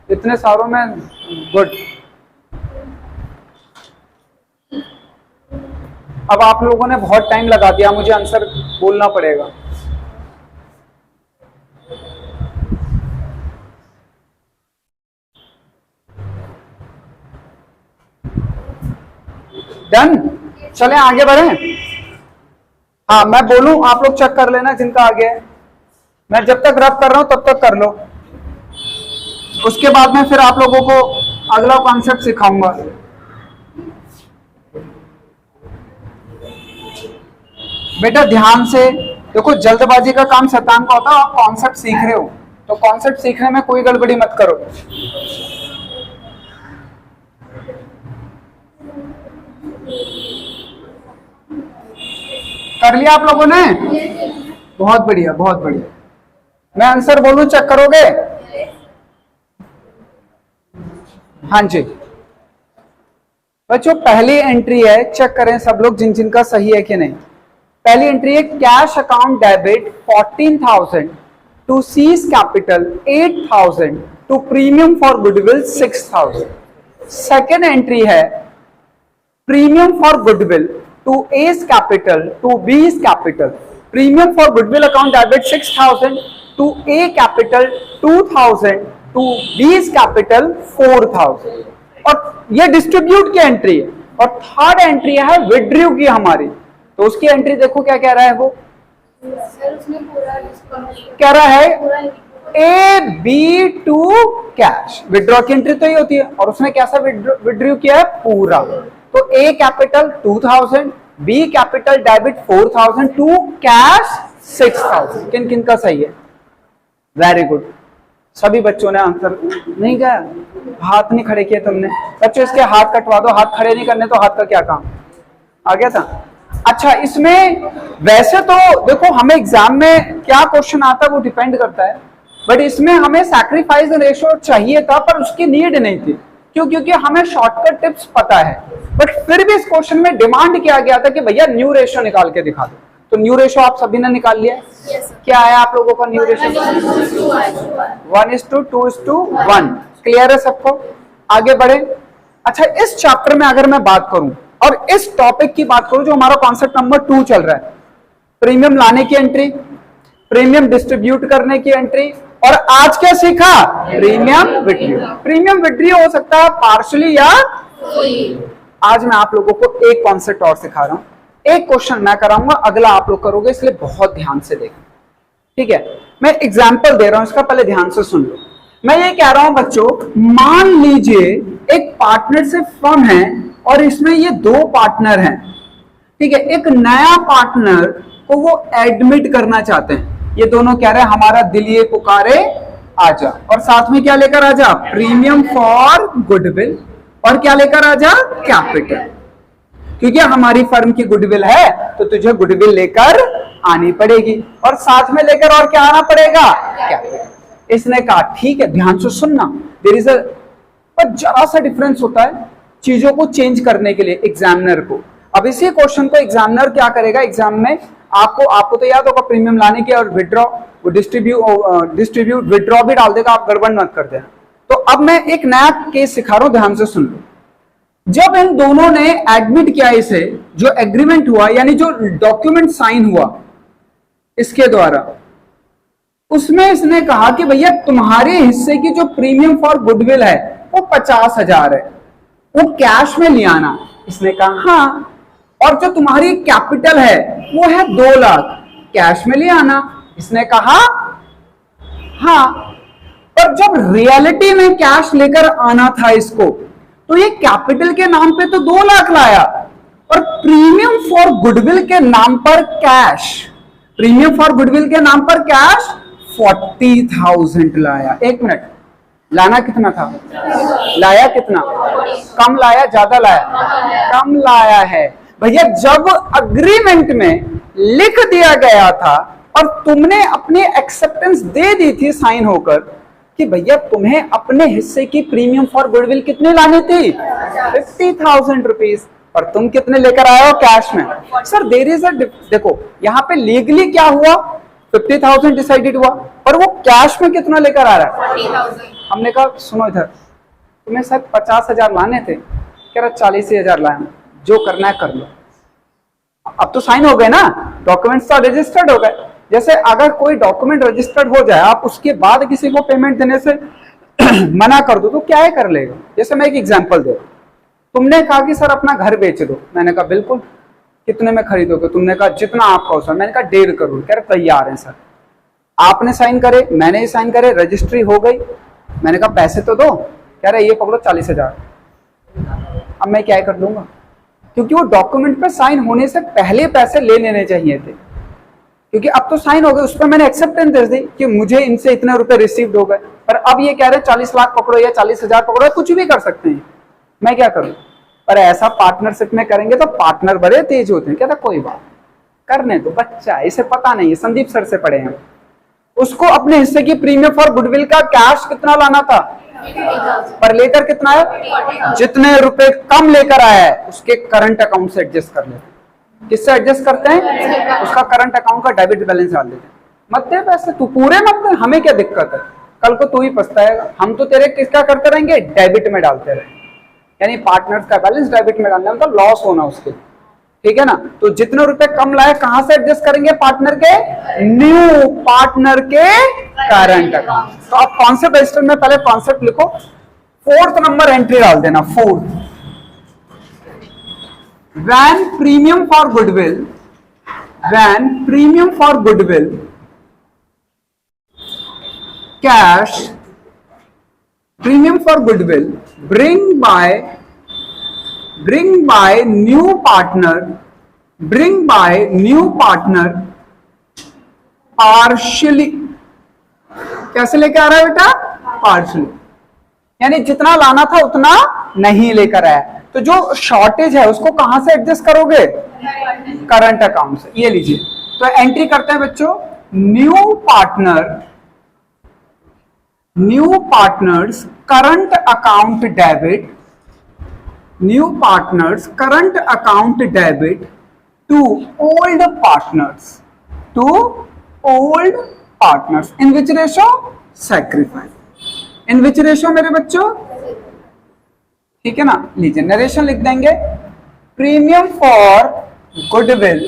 A: इतने सारों में। गुड। अब आप लोगों ने बहुत टाइम लगा दिया, मुझे आंसर बोलना पड़ेगा। डन, चलें आगे बढ़ें। हाँ मैं बोलूं, आप लोग चेक कर लेना जिनका आगे है। मैं जब तक रब कर रहा हूं तब तक कर लो, उसके बाद में फिर आप लोगों को अगला कॉन्सेप्ट सिखाऊंगा। बेटा ध्यान से देखो, जल्दबाजी का काम शैतान का होता है। आप कॉन्सेप्ट सीख रहे हो तो कॉन्सेप्ट सीखने में कोई गड़बड़ी मत करो। कर लिया आप लोगों ने? बहुत बढ़िया बहुत बढ़िया। मैं आंसर बोलूं, चेक करोगे? हाँ जी बच्चों, पहली एंट्री है, चेक करें सब लोग जिन जिनका सही है कि नहीं। पहली एंट्री है cash account debit 14,000 to C's capital 8,000 to premium for goodwill 6,000। Second entry है premium for goodwill to A's capital to B's capital, premium for goodwill account debit 6,000 to A capital 2,000 to B's capital 4,000। और ये distribute की entry है। और third entry है withdraw की हमारी, तो उसकी एंट्री देखो क्या कह रहा है। वो कह रहा है A B to cash. Withdraw की एंट्री तो ये होती है, और उसने कैसा विड्रॉ किया है? पूरा। तो A capital 2,000, B capital debit 4,000 to cash 6,000। किन किन का सही है? वेरी गुड, सभी बच्चों ने आंसर नहीं गया, हाथ नहीं खड़े किए तुमने। बच्चों इसके हाथ कटवा दो, हाथ खड़े नहीं करने तो हाथ का क्या काम? आ गया था। अच्छा, इसमें वैसे तो देखो हमें एग्जाम में क्या क्वेश्चन आता है वो डिपेंड करता है, बट इसमें हमें सैक्रिफाइस रेशियो चाहिए था, पर उसकी नीड नहीं थी। क्यों? क्योंकि हमें शॉर्टकट टिप्स पता है। बट फिर भी इस क्वेश्चन में डिमांड किया गया था कि भैया न्यू रेशियो निकाल के दिखा दो। तो न्यू रेशियो आप सभी ने निकाल लिया? क्या आया आप लोगों का न्यू रेशियो? 1:2:1। क्लियर है सबको? आगे बढ़े। अच्छा, इस चैप्टर में अगर मैं बात करूं और इस टॉपिक की बात करूं जो हमारा कॉन्सेप्ट नंबर 2 चल रहा है, प्रीमियम लाने की एंट्री, प्रीमियम डिस्ट्रीब्यूट करने की एंट्री, और आज क्या सीखा? Premium withdraw. प्रीमियम विड्रॉ हो सकता है पार्शियली या आज मैं आप लोगों को एक कॉन्सेप्ट और सिखा रहा हूं। एक क्वेश्चन मैं कराऊंगा, अगला आप लोग करोगे, इसलिए बहुत ध्यान से देखना, ठीक है? मैं एग्जाम्पल दे रहा हूं, इसका पहले ध्यान से सुन लो। मैं ये कह रहा हूं बच्चों, मान लीजिए एक पार्टनरशिप फर्म है और इसमें ये 2 पार्टनर हैं, ठीक है? एक नया पार्टनर को वो एडमिट करना चाहते हैं। ये दोनों कह रहे हैं हमारा दिल ये पुकारे आजा, और साथ में क्या लेकर आजा? प्रीमियम फॉर गुडविल, और क्या लेकर आजा? कैपिटल। क्योंकि हमारी फर्म की गुडविल है तो तुझे गुडविल लेकर आनी पड़ेगी, और साथ में लेकर और क्या आना पड़ेगा? कैपिटल। इसने कहा ठीक है, ध्यान से सुनना, देयर इज अ, पर जरा सा डिफरेंस होता है। चीजों को चेंज करने के लिए एग्जामिनर को। अब इसी क्वेश्चन को एग्जामिनर क्या करेगा एग्जाम में, आपको तो याद होगा प्रीमियम लाने की और विड्रॉ, वो डिस्ट्रीब्यूट विड्रॉ भी डाल देगा, आप गड़बड़ मत कर देना। तो अब मैं एक नया केस सिखा रहा हूं, ध्यान से सुन लो। जब इन दोनों ने एडमिट किया इसे, जो एग्रीमेंट हुआ यानी जो डॉक्यूमेंट साइन हुआ इसके द्वारा, उसमें इसने कहा कि भैया तुम्हारे हिस्से की जो प्रीमियम फॉर गुडविल है वो 50,000 है, वो कैश में ले आना। इसने कहा हाँ, और जो तुम्हारी कैपिटल है वो है 2 लाख, कैश में ले आना। इसने कहा हाँ, पर जब रियलिटी में कैश लेकर आना था इसको, तो ये कैपिटल के नाम पे तो 2 लाख लाया, और प्रीमियम फॉर गुडविल के नाम पर कैश, प्रीमियम फॉर गुडविल के नाम पर कैश 40,000 लाया। 1 मिनट, लाना कितना था, लाया कितना, कम लाया ज्यादा लाया, कम लाया है भैया। जब अग्रीमेंट में लिख दिया गया था और तुमने अपनी एक्सेप्टेंस दे दी थी साइन होकर कि भैया तुम्हें अपने हिस्से की प्रीमियम फॉर गुडविल कितने लानी थी, 50,000 रुपीज, और तुम कितने लेकर आए हो कैश में। सर देयर इज अ, देखो यहाँ पे लीगली क्या हुआ, 50,000 डिसाइडेड हुआ, पर वो कैश में कितना लेकर आ रहा है,
B: 40,000।
A: हमने कहा सुनो इधर, तुम्हें शायद 50,000 लाने थे, कह रहा 40,000 लाए, जो करना है कर लो। अब तो साइन हो गए ना, डॉक्यूमेंट्स तो रजिस्टर्ड हो गए। जैसे अगर कोई डॉक्यूमेंट रजिस्टर्ड हो जाए, आप उसके बाद किसी को पेमेंट देने से मना कर दो तो क्या है कर लेगा। जैसे मैं एक एग्जांपल दे, तुमने कहा कि सर अपना घर बेच दो, मैंने कहा बिल्कुल, कितने में खरीदोगे, तुमने कहा जितना आपका हो सर, मैंने कहा 1.5 करोड़, कह रहे तैयार है सर। आपने साइन करे, मैंने ही साइन करे, रजिस्ट्री हो गई, मैंने कहा पैसे तो दो, कह रहे ये पकड़ो 40,000। अब मैं क्या कर दूंगा, क्योंकि वो डॉक्यूमेंट पे साइन होने से पहले पैसे ले लेने चाहिए थे, क्योंकि अब तो साइन हो गए, उस पर मैंने एक्सेप्टेंस दे दी कि मुझे इनसे इतने रुपए रिसीव्ड हो गए। पर अब ये कह रहे 40 लाख पकड़ो या 40,000 पकड़ो, कुछ भी कर सकते हैं, मैं क्या करूं। पर ऐसा पार्टनरशिप में करेंगे तो पार्टनर बड़े तेज होते हैं, कहता कोई बात करने दो, बच्चा इसे पता नहीं है, संदीप सर से पढ़े हैं। उसको अपने हिस्से की प्रीमियम फॉर गुडविल का कैश कितना लाना था, पर लेकर कितना है, जितने रुपए कम लेकर आया है उसके करंट अकाउंट से एडजस्ट कर लेते हैं। किससे एडजस्ट करते हैं, उसका करंट अकाउंट का डेबिट बैलेंस डाल देते हैं। मत दे पैसे, तू पूरे मत दे, हमें क्या दिक्कत है, कल को तू ही पछताएगा। हम तो तेरे किसका करते रहेंगे, डेबिट में डालते रहेंगे, यानी पार्टनर्स का बैलेंस डेबिट में डालना, मतलब लॉस होना उसके, ठीक है ना। तो जितने रुपए कम लाए कहां से एडजस्ट करेंगे, पार्टनर के न्यू पार्टनर के करंट अकाउंट। तो आप कॉन्सेप्ट रजिस्टर में पहले कॉन्सेप्ट लिखो, 4th नंबर एंट्री डाल देना, 4th। when premium for goodwill cash premium for goodwill bring by new partner partially, कैसे लेके आ रहा है बेटा, पार्शियली, यानी जितना लाना था उतना नहीं लेकर आया। तो जो शॉर्टेज है उसको कहां से एडजस्ट करोगे, करंट अकाउंट से। ये लीजिए, तो एंट्री करते हैं बच्चों, new partners current account debit, new partners current account debit to old partners in which ratio, sacrifice, in which ratio मेरे बच्चों, ठीक है ना। लीजिए नरेशन लिख देंगे, premium for goodwill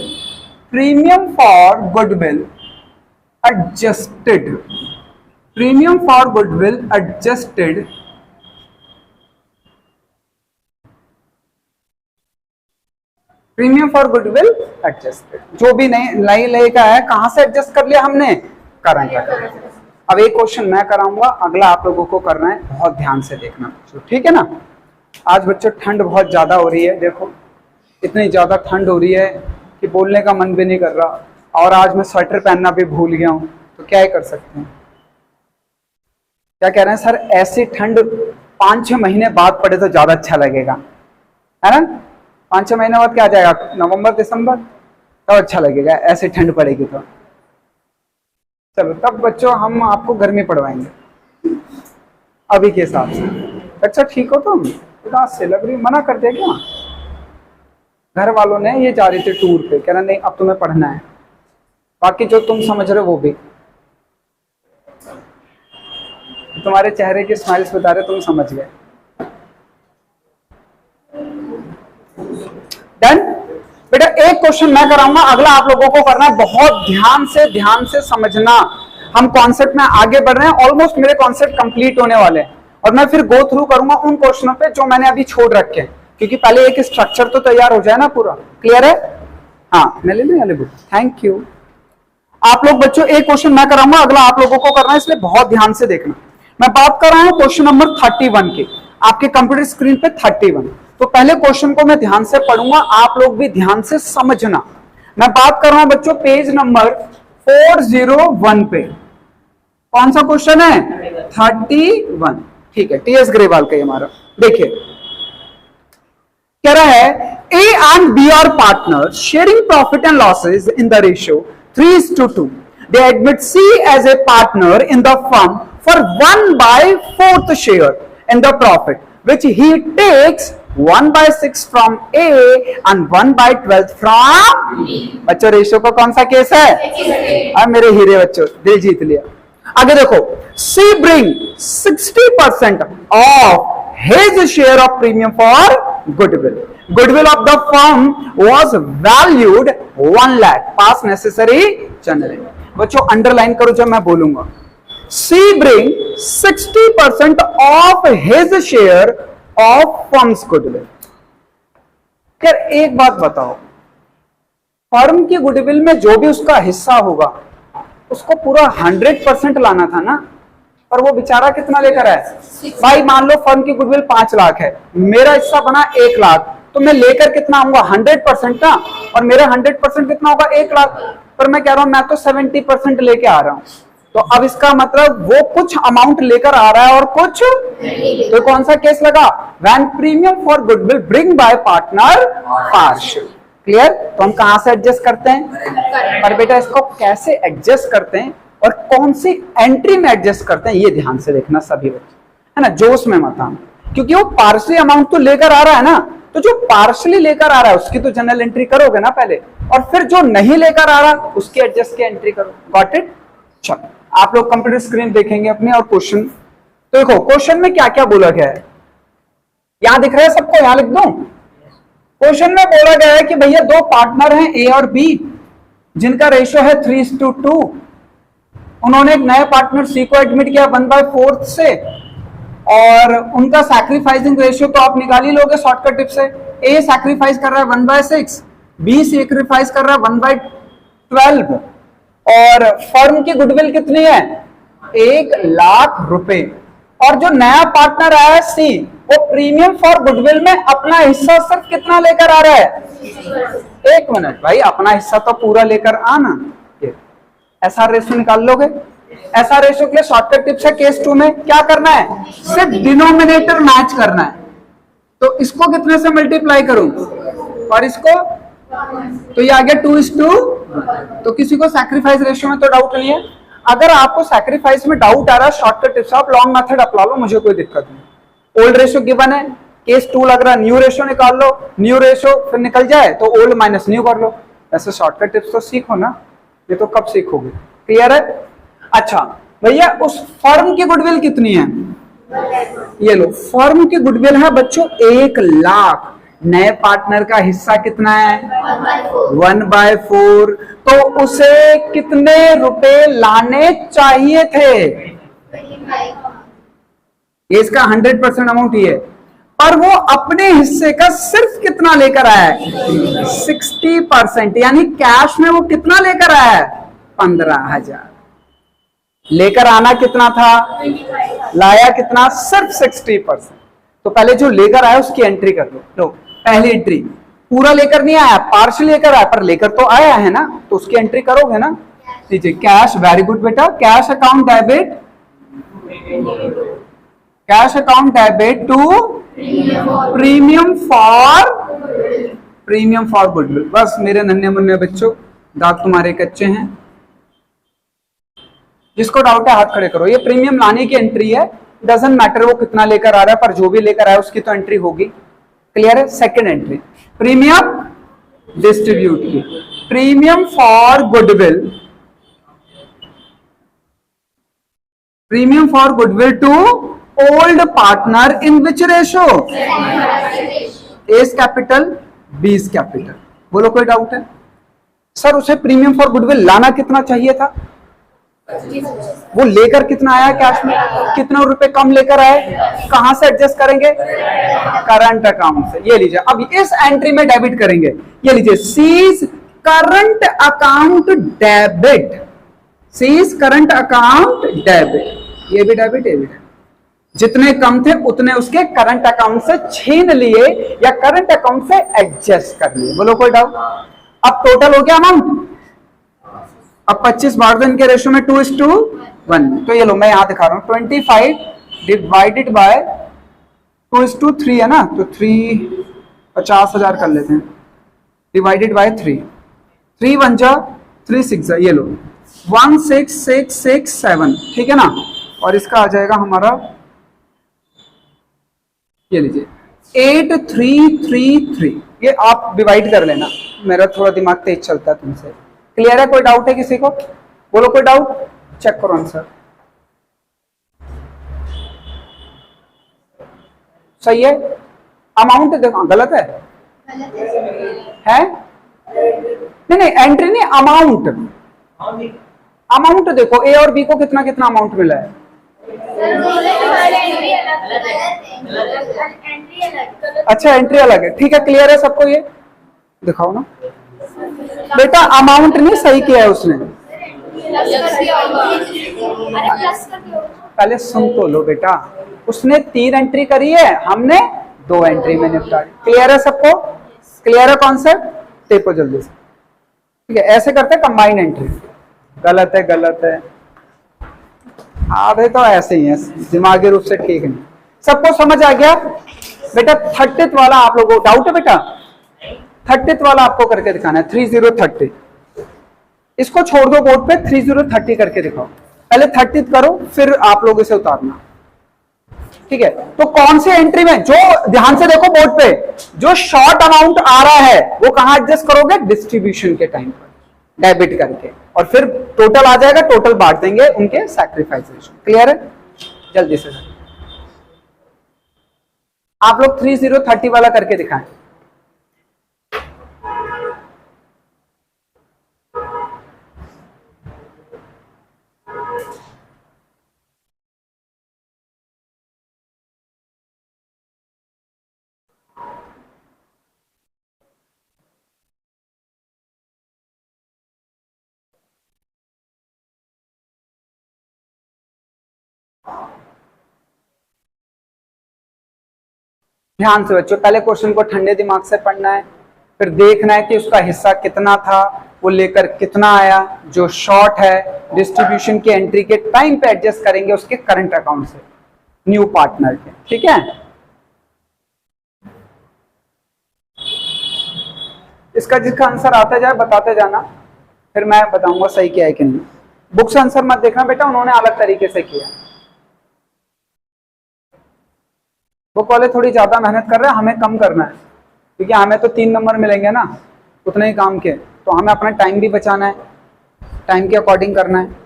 A: adjusted, premium for goodwill adjusted जो भी नई लेगा है कहां से एडजस्ट कर लिया हमने, करंट अकाउंट। अब एक क्वेश्चन मैं कराऊंगा, अगला आप लोगों को करना है, बहुत ध्यान से देखना बच्चों, ठीक है ना। आज बच्चों ठंड बहुत ज्यादा हो रही है, देखो इतनी ज्यादा ठंड हो रही है कि बोलने का मन भी नहीं कर रहा, और आज मैं स्वेटर पहनना भी भूल गया हूं, तो क्या ही कर सकते हैं। क्या कह रहे हैं सर, ऐसी ठंड 5-6 महीने बाद पड़े तो ज्यादा अच्छा लगेगा, है ना। 5-6 महीने बाद क्या आ जाएगा, नवंबर दिसंबर, तब अच्छा लगेगा, ऐसी ठंड पड़ेगी तो। चलो तब बच्चों हम आपको गर्मी पड़वाएंगे अभी के हिसाब से। अच्छा ठीक हो तुम, उदास से लग रही, मना कर दिया क्या? घर वालों ने, ये जा रहे थे टूर पे, कह रहा नहीं अब तुम्हें पढ़ना है, बाकी जो तुम समझ रहे हो वो भी, तुम्हारे चेहरे की स्माइल्स बता रहे तुम समझ गए। डन बेटा, एक क्वेश्चन मैं कराऊंगा, अगला आप लोगों को करना है। बहुत ध्यान से समझना। हम कॉन्सेप्ट में आगे बढ़ रहे हैं, ऑलमोस्ट मेरे कॉन्सेप्ट कंप्लीट होने वाले हैं, और मैं फिर गो थ्रू करूंगा उन क्वेश्चनों पे जो मैंने अभी छोड़ रखे हैं, क्योंकि पहले एक स्ट्रक्चर तो तैयार हो जाए ना पूरा। क्लियर है? हाँ, मैं ले लूं बुक, थैंक यू। आप लोग बच्चों, एक क्वेश्चन मैं कराऊंगा, अगला आप लोगों को करना है, इसलिए बहुत ध्यान से देखना। मैं बात कर रहा हूं क्वेश्चन नंबर 31 की, आपके कंप्यूटर स्क्रीन पे 31। तो पहले क्वेश्चन को मैं ध्यान से पढ़ूंगा, आप लोग भी ध्यान से समझना। मैं बात कर रहा हूं बच्चों पेज नंबर 401 पे। कौन सा क्वेश्चन है? 31। ठीक है, टीएस ग्रेवाल का हमारा। देखिए कह रहा है A and B are partners sharing profit and losses in the ratio 3:2. They admit C as a partner in the firm for 1/4 share in the profit, which he takes 1/6 from A and 1/12 from B. बच्चों ratio का कौन सा case है? अब मेरे हीरे बच्चों, दिल जीत लिया। आगे देखो, C bring 60% of his share of premium for goodwill. Goodwill of the firm was valued 1 lakh. Pass necessary generate. बच्चों अंडरलाइन करो जब मैं बोलूंगा। C bring 60% of his share of firm's goodwill. यार एक बात बताओ, फर्म की गुडविल में जो भी उसका हिस्सा होगा उसको पूरा 100% लाना था ना, पर वो बेचारा कितना लेकर आया? भाई मान लो फर्म की गुडविल 5 लाख है, मेरा हिस्सा बना 1 लाख, तो मैं लेकर कितना आऊंगा? 100% ना, और मेरा 100% कितना होगा? 1 लाख। पर मैं कह रहा हूं मैं तो 70% लेके आ रहा हूं, तो अब इसका मतलब वो कुछ अमाउंट लेकर आ रहा है और कुछ, तो कौन सा केस लगा? When premium for goodwill bring bye partner partial. Clear? तो हम कहां से एडजस्ट करते हैं? पर बेटा इसको कैसे एडजस्ट करते हैं और कौन सी एंट्री में एडजस्ट करते हैं, ये ध्यान से देखना सभी बच्चे, है ना, जोश में मत आना, क्योंकि वो पार्शियली अमाउंट तो लेकर आ रहा है ना, तो जो पार्शियली लेकर आ रहा है उसकी तो जनरल एंट्री करोगे ना पहले, और फिर जो नहीं लेकर आ रहा उसकी एडजस्ट की एंट्री करो। Got it? चलो आप लोग कंप्यूटर स्क्रीन देखेंगे अपने, और क्वेश्चन तो देखो क्वेश्चन में क्या क्या बोला गया है, यहां दिख रहा है सबको? यहां लिख दो। क्वेश्चन में बोला गया है कि भैया दो पार्टनर हैं ए और बी, जिनका रेशियो है 3:2। उन्होंने एक नए पार्टनर सी को एडमिट किया 1/4 से, और उनका सैक्रिफाइसिंग रेशियो तो आप निकाल ही लोगे शॉर्टकट टिप से। ए सैक्रिफाइस कर रहा है 1/6, बी सैक्रिफाइस कर रहा है 1/12, और फर्म की गुडविल कितनी है? 1 लाख रुपए। और जो नया पार्टनर आया है सी, वो प्रीमियम फॉर गुडविल में अपना हिस्सा सिर्फ कितना लेकर आ रहा है? 1 मिनट भाई, अपना हिस्सा तो पूरा लेकर आना। एसआर रेशियो निकाल लोगे? एसआर रेशियो के लिए शॉर्टकट टिप्स है, केस 2 में क्या करना है? सिर्फ डिनोमिनेटर मैच करना है। तो इसको कितने से मल्टीप्लाई करूं और इसको, तो ये आ गया 2:2। तो किसी को सैक्रिफाइस रेशियो में तो डाउट नहीं है। अगर आपको सैक्रिफाइस में डाउट आ रहा है, शॉर्टकट टिप्स आप लॉन्ग मेथड अपना लो, मुझे कोई दिक्कत नहीं। ओल्ड रेशियो गिवन है, केस 2 लग रहा है, न्यू रेशियो निकाल लो, न्यू रेशियो फिर निकल जाए तो ओल्ड माइनस न्यू कर लो। ऐसे शॉर्टकट टिप्स तो सीखो ना, ये तो कब सीखोगे? क्लियर है? अच्छा भैया उस फर्म की गुडविल कितनी है? ये लो, फर्म की गुडविल है बच्चों 1 लाख। नए पार्टनर का हिस्सा कितना है? 1/4। तो उसे कितने रुपए लाने चाहिए थे? ये इसका 100% अमाउंट ही है, पर वो अपने हिस्से का सिर्फ कितना लेकर आया है? 60%। यानी कैश में वो कितना लेकर आया है? 15,000। लेकर आना कितना था? लाया कितना? सिर्फ 60%। तो पहले जो लेकर आया उसकी एंट्री कर लो। पहली एंट्री, पूरा लेकर नहीं आया, पार्शियल लेकर आया, पर लेकर तो आया है ना, तो उसकी एंट्री करोगे ना। लीजिए कैश, वेरी गुड बेटा, cash account debit, cash account debit to premium for goodwill. बस मेरे नन्हे मुन्ने बच्चों, दांत तुम्हारे कच्चे हैं, जिसको डाउट है हाथ खड़े करो। ये प्रीमियम लाने की एंट्री है, डजंट मैटर वो कितना लेकर आ रहा है, पर जो भी लेकर आया उसकी तो एंट्री होगी। क्लियर है? सेकंड एंट्री प्रीमियम डिस्ट्रीब्यूट की, premium for goodwill, premium for goodwill to old partner in which ratio? A's capital B's capital. बोलो कोई डाउट है? सर उसे प्रीमियम फॉर गुडविल लाना कितना चाहिए था? वो लेकर कितना आया कैश में? कितना रुपए कम लेकर आए? कहां से एडजस्ट करेंगे? करंट अकाउंट से। ये लीजिए, अब इस एंट्री में डेबिट करेंगे। ये लीजिए, C's current account debit, C's current account debit. ये भी डेबिट, ये भी डेबिट। जितने कम थे उतने उसके करंट अकाउंट से छीन लिए या करंट अकाउंट से एडजस्ट कर लिए। बोलो कोई डाउट? अब टोटल हो गया अमाउंट। अब 25 बार दो इनके रेशो में 2:1। तो ये लो मैं यहां दिखा रहा हूं, 25 डिवाइडेड बाय 2:3 है ना, तो 3 50,000 कर लेते हैं, डिवाइडेड बाय 3, 3 1 जा 3 6 जा, ये लो 16667, ठीक है ना। और इसका आ जाएगा हमारा, ये लीजिए 8333। ये आप डिवाइड कर लेना, मेरा थोड़ा दिमाग तेज चलता है तुमसे। क्लियर है? कोई डाउट है किसी को? बोलो कोई डाउट? चेक करो आंसर। सही है? अमाउंट देखो, गलत है? है? नहीं नहीं, एंट्री नहीं, अमाउंट। अमाउंट देखो, ए और बी को कितना कितना अमाउंट मिला है? अच्छा, एंट्री अलग है, ठीक है। क्लियर है सबको? ये दिखाओ ना बेटा, अमाउंट नहीं सही किया है उसने। पहले सुन तो लो बेटा, उसने 3 एंट्री करी है, हमने 2 एंट्री में निपटा दी। क्लियर है सबको? क्लियर है कॉन्सेप्ट? टेपो जल्दी से, ठीक है। ऐसे करते हैं कंबाइंड एंट्री। गलत है, गलत है, आधे तो ऐसे ही है, दिमागी रूप से ठीक नहीं। सबको समझ आ गया बेटा? 30th वाला आप लोगों को डाउट है बेटा? 30th वाला आपको करके दिखाना है, 3030। इसको छोड़ दो बोर्ड पे, 3030 करके दिखाओ। पहले 30th करो, फिर आप लोग इसे उतारना, ठीक है। तो कौन से एंट्री में, जो ध्यान से देखो बोर्ड पे, जो शॉर्ट अमाउंट आ रहा है वो कहां एडजस्ट करोगे? डिस्ट्रीब्यूशन के टाइम पर डेबिट करके, और फिर टोटल आ जाएगा, टोटल बांट देंगे उनके सैक्रिफाइस रेशो। क्लियर है? जल्दी से आप लोग 3030 वाला करके दिखाएं। ध्यान से बच्चों, पहले क्वेश्चन को ठंडे दिमाग से पढ़ना है, फिर देखना है कि उसका हिस्सा कितना था, वो लेकर कितना आया। जो शॉर्ट है डिस्ट्रीब्यूशन की एंट्री के टाइम पे एडजस्ट करेंगे उसके करंट अकाउंट से, न्यू पार्टनर के, ठीक है। इसका जिसका आंसर आता जाए बताते जाना, फिर मैं बताऊंगा सही किया है कि नहीं। बुक से आंसर मत देखना बेटा, उन्होंने अलग तरीके से किया। बुक वाले थोड़ी ज्यादा मेहनत कर रहे हैं, हमें कम करना है, क्योंकि हमें तो 3 नंबर मिलेंगे ना उतने ही काम के, तो हमें अपना टाइम भी बचाना है, टाइम के अकॉर्डिंग करना है।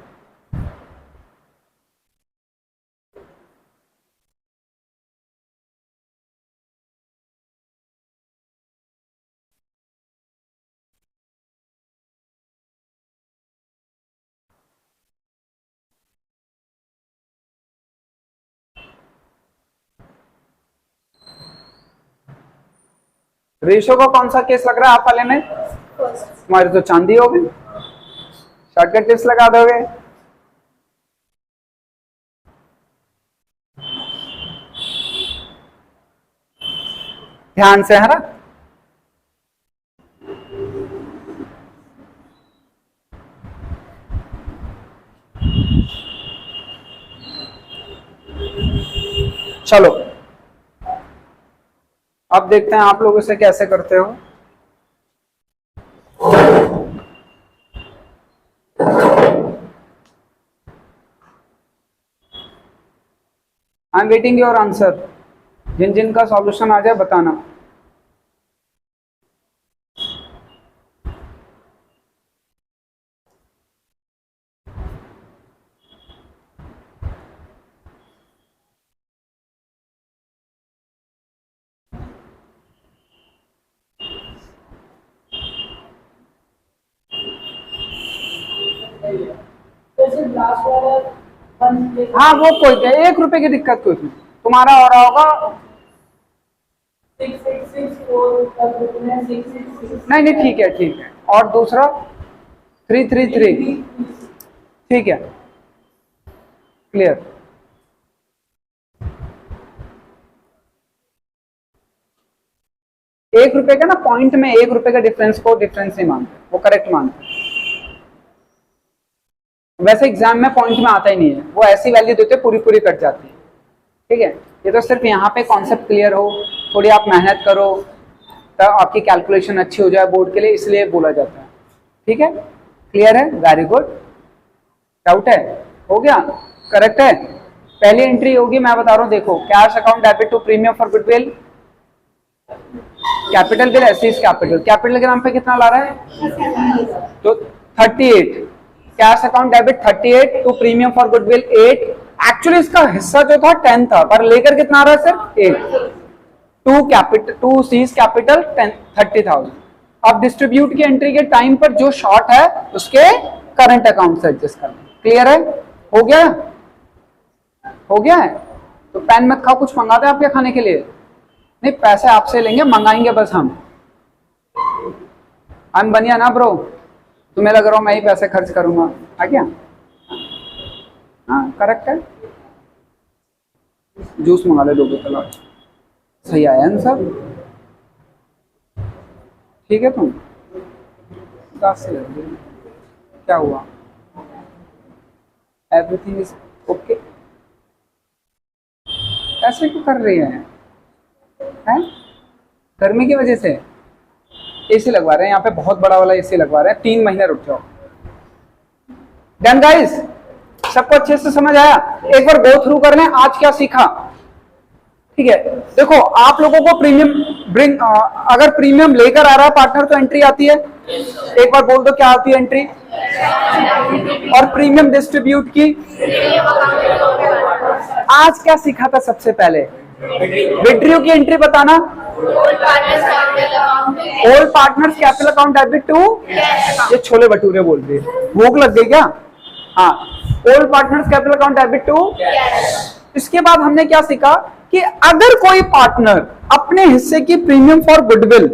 A: रेशो का कौन सा केस लग रहा है आप वाले में? हमारी तो चांदी हो गई, शॉर्टकट टिप्स लगा दोगे। ध्यान से, है ना? चलो अब देखते हैं आप लोग इसे कैसे करते हो। I am waiting your answer. जिन जिन का सॉल्यूशन आ जाए बताना। हाँ वो कोई क्या, 1 रुपए की दिक्कत कोई नहीं, तुम्हारा हो रहा होगा। नहीं नहीं ठीक है ठीक है। और दूसरा 333 ठीक है, क्लियर। एक रुपए का ना पॉइंट में 1 रुपए का डिफरेंस को डिफरेंस नहीं मानते, वो करेक्ट मानते। वैसे एग्जाम में पॉइंट में आता ही नहीं है, वो ऐसी वैल्यू देते पूरी पूरी कट जाती है। ठीक है, ये तो सिर्फ यहाँ पे कॉन्सेप्ट क्लियर हो, थोड़ी आप मेहनत करो तब आपकी कैलकुलेशन अच्छी हो जाए बोर्ड के लिए, इसलिए बोला जाता है। ठीक है, क्लियर है, वेरी गुड। डाउट है? हो गया, करेक्ट है। पहली एंट्री होगी, मैं बता रहा हूँ, देखो, cash account debit to premium for goodwill, capital bill assets capital, capital के नाम पे कितना ला रहा है? तो 38, cash account debit 38 to premium for goodwill 8। Actually इसका हिस्सा जो था 10 था, पर लेकर कितना आ रहा है सर? 8। To C's capital 30,000। अब डिस्ट्रीब्यूट की एंट्री के टाइम पर जो शॉर्ट है उसके करंट अकाउंट से एडजस्ट करना। क्लियर है? हो गया? हो गया है? तो पेन मत खाओ, कुछ मंगाते हैं आपके खाने के लिए? नहीं, पैसे आपसे लेंगे, मंगाएंगे बस हम बनिया ना ब्रो, तुम्हें लग रहा हूं मैं ही पैसे खर्च करूंगा, आ क्या? हाँ करेक्ट है। जूस मंगा ले 2 बोतल। सही आया ना सब? ठीक है, तुम 10 से क्या हुआ? Everything is okay. ऐसे क्यों कर रही है? गर्मी की वजह से एसी लगवा रहे हैं यहाँ पे, बहुत बड़ा वाला एसी लगवा रहे हैं, 3 महीने रुक जाओ। डन गाइस, सबको अच्छे से समझ आया? एक बार गो थ्रू कर लें आज क्या सीखा। ठीक है, देखो आप लोगों को प्रीमियम अगर प्रीमियम लेकर आ रहा है पार्टनर तो एंट्री आती है। एक बार बोल दो क्या आती है एंट्री। और प्रीमियम डिस्ट्रीब्यूट की आज क्या सीखा था सबसे पहले? विड्रियो की एंट्री बताना। Old partners capital account debit to, ये छोले भटूरे बोल रही है, भूख लग गई क्या? हाँ, old partners capital account debit to. इसके बाद हमने क्या सीखा कि अगर कोई पार्टनर अपने हिस्से की प्रीमियम फॉर गुडविल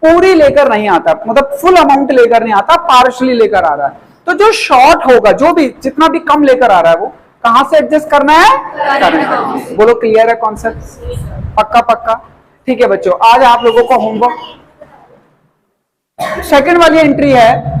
A: पूरी लेकर नहीं आता, मतलब फुल अमाउंट लेकर नहीं आता, पार्शली लेकर आ रहा है, तो जो शॉर्ट होगा, जो भी जितना भी कम लेकर आ रहा है, वो कहां से एडजस्ट करना है? बोलो क्लियर है कॉन्सेप्ट? पक्का पक्का? ठीक है बच्चों, आज आप लोगों को होमवर्क सेकंड वाली एंट्री है,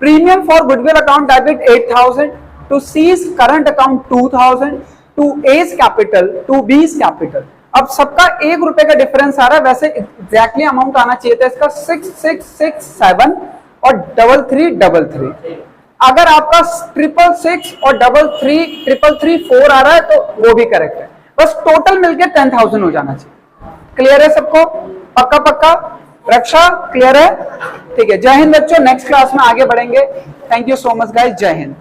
A: premium for goodwill account debit 8,000 to C's current account 2,000 to A's capital to B's capital. अब सबका 1 रुपए का डिफरेंस आ रहा है, वैसे एग्जैक्टली अमाउंट आना चाहिए था इसका 6667 और 3333। अगर आपका 666 और 33334 आ रहा है तो वो भी करेक्ट है, बस टोटल मिलके 10,000 हो जाना चाहिए। क्लियर है सबको? पक्का पक्का? रक्षा क्लियर है? ठीक है, जय हिंद बच्चों, नेक्स्ट क्लास में आगे बढ़ेंगे। Thank you so much guys, जय हिंद।